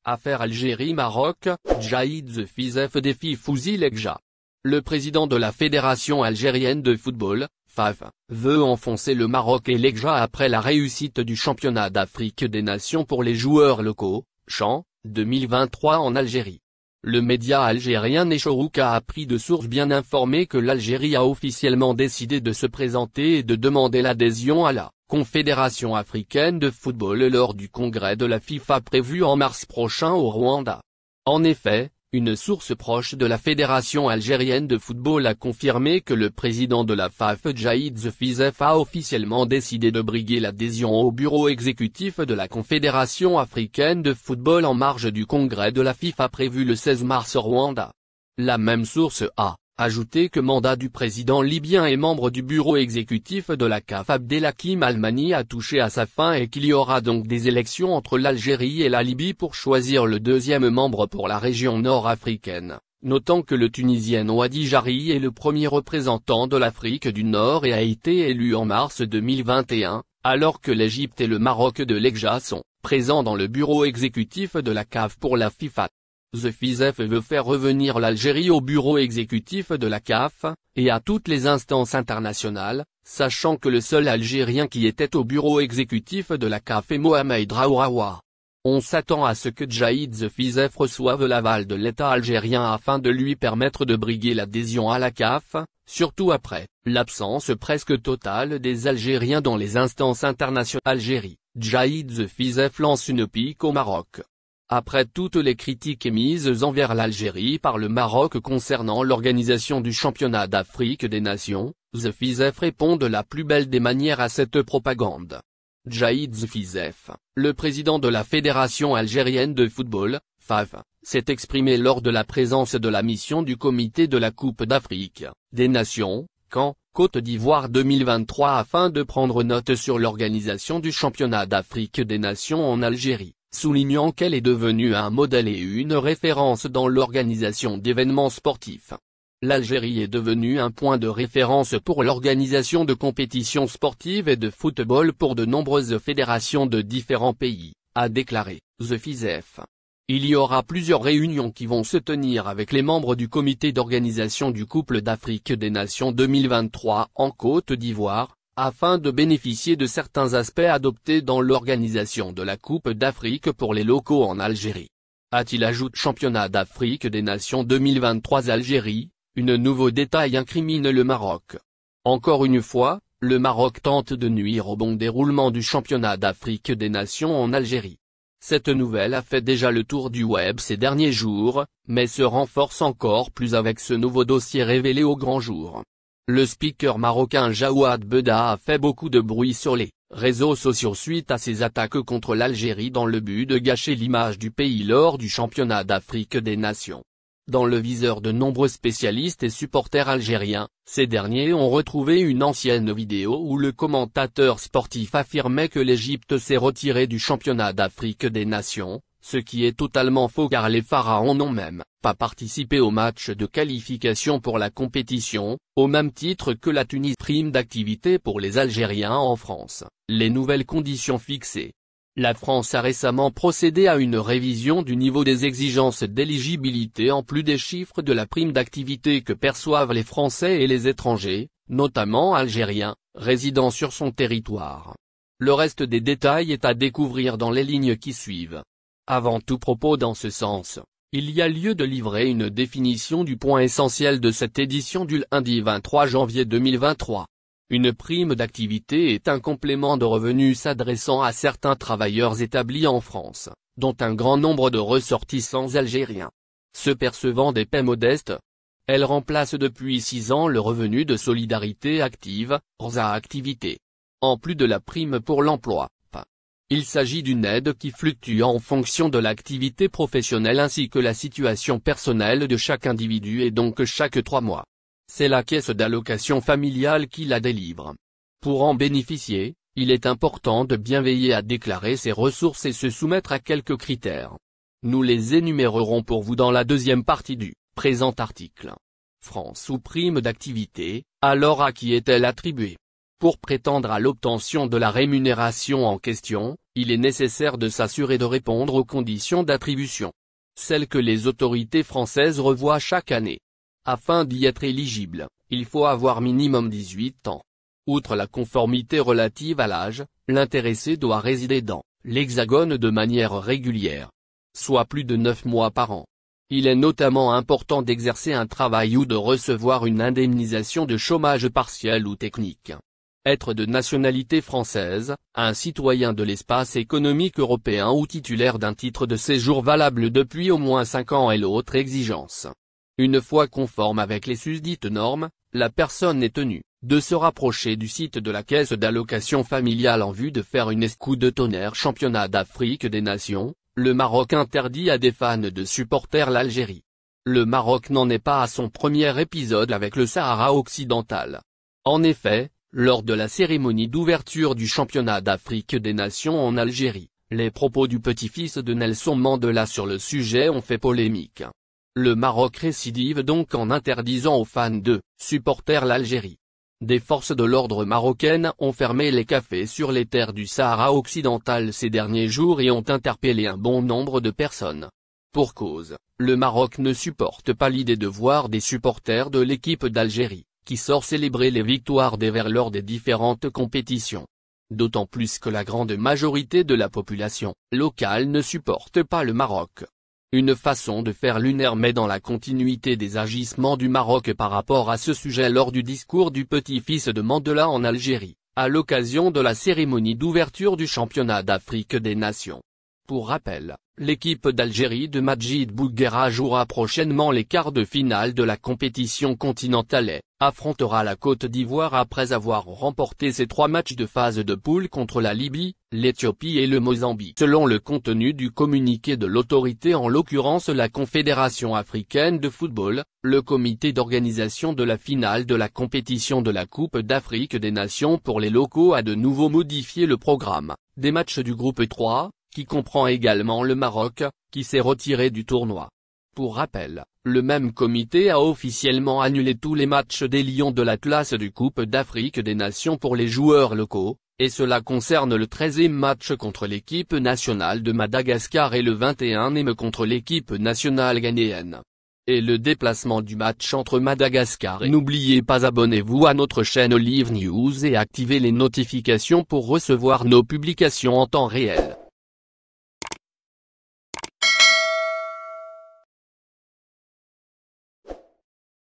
Affaire Algérie-Maroc, Djaïd Fizef défie Fouzi Lekja. Le président de la Fédération algérienne de football, FAF, veut enfoncer le Maroc et Lekja après la réussite du championnat d'Afrique des Nations pour les joueurs locaux, CHAN, 2023 en Algérie. Le média algérien Nechorouk a appris de sources bien informées que l'Algérie a officiellement décidé de se présenter et de demander l'adhésion à la Confédération africaine de football lors du congrès de la FIFA prévu en mars prochain au Rwanda. En effet, une source proche de la Fédération algérienne de football a confirmé que le président de la FAF Djaïd Fizef a officiellement décidé de briguer l'adhésion au bureau exécutif de la Confédération africaine de football en marge du congrès de la FIFA prévu le 16 mars au Rwanda. La même source a ajouté que mandat du président libyen et membre du bureau exécutif de la CAF Abdelhakim Al-Mani a touché à sa fin et qu'il y aura donc des élections entre l'Algérie et la Libye pour choisir le deuxième membre pour la région nord-africaine, notant que le Tunisien Ouadi Jari est le premier représentant de l'Afrique du Nord et a été élu en mars 2021, alors que l'Égypte et le Maroc de Lekja sont présents dans le bureau exécutif de la CAF pour la FIFA. Fizef veut faire revenir l'Algérie au bureau exécutif de la CAF, et à toutes les instances internationales, sachant que le seul Algérien qui était au bureau exécutif de la CAF est Mohamed Raourawa. On s'attend à ce que Djaïd Fizef reçoive l'aval de l'État algérien afin de lui permettre de briguer l'adhésion à la CAF, surtout après l'absence presque totale des Algériens dans les instances internationales. Algérie, Djaïd Fizef lance une pique au Maroc. Après toutes les critiques émises envers l'Algérie par le Maroc concernant l'organisation du championnat d'Afrique des Nations, Fizef répond de la plus belle des manières à cette propagande. Djaïd Fizef, le président de la Fédération algérienne de football, FAF, s'est exprimé lors de la présence de la mission du comité de la Coupe d'Afrique des Nations, Caen, Côte d'Ivoire 2023 afin de prendre note sur l'organisation du championnat d'Afrique des Nations en Algérie, soulignant qu'elle est devenue un modèle et une référence dans l'organisation d'événements sportifs. L'Algérie est devenue un point de référence pour l'organisation de compétitions sportives et de football pour de nombreuses fédérations de différents pays, a déclaré Fizef. Il y aura plusieurs réunions qui vont se tenir avec les membres du comité d'organisation du Coupe d'Afrique des Nations 2023 en Côte d'Ivoire, afin de bénéficier de certains aspects adoptés dans l'organisation de la Coupe d'Afrique pour les locaux en Algérie. A-t-il ajouté Championnat d'Afrique des Nations 2023 Algérie, une nouveau détail incrimine le Maroc. Encore une fois, le Maroc tente de nuire au bon déroulement du Championnat d'Afrique des Nations en Algérie. Cette nouvelle a fait déjà le tour du web ces derniers jours, mais se renforce encore plus avec ce nouveau dossier révélé au grand jour. Le speaker marocain Jawad Beda a fait beaucoup de bruit sur les réseaux sociaux suite à ses attaques contre l'Algérie dans le but de gâcher l'image du pays lors du championnat d'Afrique des Nations. Dans le viseur de nombreux spécialistes et supporters algériens, ces derniers ont retrouvé une ancienne vidéo où le commentateur sportif affirmait que l'Égypte s'est retirée du championnat d'Afrique des Nations, ce qui est totalement faux car les Pharaons n'ont même pas participé au match de qualification pour la compétition, au même titre que la Tunisie. Prime d'activité pour les Algériens en France, les nouvelles conditions fixées. La France a récemment procédé à une révision du niveau des exigences d'éligibilité en plus des chiffres de la prime d'activité que perçoivent les Français et les étrangers, notamment algériens, résidant sur son territoire. Le reste des détails est à découvrir dans les lignes qui suivent. Avant tout propos dans ce sens, il y a lieu de livrer une définition du point essentiel de cette édition du lundi 23 janvier 2023. Une prime d'activité est un complément de revenus s'adressant à certains travailleurs établis en France, dont un grand nombre de ressortissants algériens. Se percevant des paies modestes, elle remplace depuis 6 ans le revenu de solidarité active, RSA activité. En plus de la prime pour l'emploi. Il s'agit d'une aide qui fluctue en fonction de l'activité professionnelle ainsi que la situation personnelle de chaque individu et donc chaque 3 mois. C'est la caisse d'allocation familiale qui la délivre. Pour en bénéficier, il est important de bien veiller à déclarer ses ressources et se soumettre à quelques critères. Nous les énumérerons pour vous dans la deuxième partie du présent article. France ou prime d'activité, alors à qui est-elle attribuée? Pour prétendre à l'obtention de la rémunération en question, il est nécessaire de s'assurer de répondre aux conditions d'attribution, celles que les autorités françaises revoient chaque année. Afin d'y être éligible, il faut avoir minimum 18 ans. Outre la conformité relative à l'âge, l'intéressé doit résider dans l'Hexagone de manière régulière, soit plus de 9 mois par an. Il est notamment important d'exercer un travail ou de recevoir une indemnisation de chômage partiel ou technique. Être de nationalité française, un citoyen de l'espace économique européen ou titulaire d'un titre de séjour valable depuis au moins 5 ans est l'autre exigence. Une fois conforme avec les susdites normes, la personne est tenue de se rapprocher du site de la caisse d'allocation familiale en vue de faire une escouade de tonnerre championnat d'Afrique des Nations. Le Maroc interdit à des fans de supporter l'Algérie. Le Maroc n'en est pas à son premier épisode avec le Sahara occidental. En effet, lors de la cérémonie d'ouverture du championnat d'Afrique des Nations en Algérie, les propos du petit-fils de Nelson Mandela sur le sujet ont fait polémique. Le Maroc récidive donc en interdisant aux fans de supporter l'Algérie. Des forces de l'ordre marocaines ont fermé les cafés sur les terres du Sahara occidental ces derniers jours et ont interpellé un bon nombre de personnes. Pour cause, le Maroc ne supporte pas l'idée de voir des supporters de l'équipe d'Algérie, qui sort célébrer les victoires des Verts lors des différentes compétitions. D'autant plus que la grande majorité de la population locale ne supporte pas le Maroc. Une façon de faire lunaire mais dans la continuité des agissements du Maroc par rapport à ce sujet lors du discours du petit-fils de Mandela en Algérie, à l'occasion de la cérémonie d'ouverture du championnat d'Afrique des Nations. Pour rappel, l'équipe d'Algérie de Majid Bouguera jouera prochainement les quarts de finale de la compétition continentale et affrontera la Côte d'Ivoire après avoir remporté ses 3 matchs de phase de poule contre la Libye, l'Éthiopie et le Mozambique. Selon le contenu du communiqué de l'autorité en l'occurrence la Confédération africaine de football, le comité d'organisation de la finale de la compétition de la Coupe d'Afrique des Nations pour les locaux a de nouveau modifié le programme des matchs du groupe 3, qui comprend également le Maroc, qui s'est retiré du tournoi. Pour rappel, le même comité a officiellement annulé tous les matchs des Lions de la classe du Coupe d'Afrique des Nations pour les joueurs locaux, et cela concerne le 13e match contre l'équipe nationale de Madagascar et le 21e contre l'équipe nationale ghanéenne. Et le déplacement du match entre Madagascar et n'oubliez pas abonnez-vous à notre chaîne Olive News et activez les notifications pour recevoir nos publications en temps réel.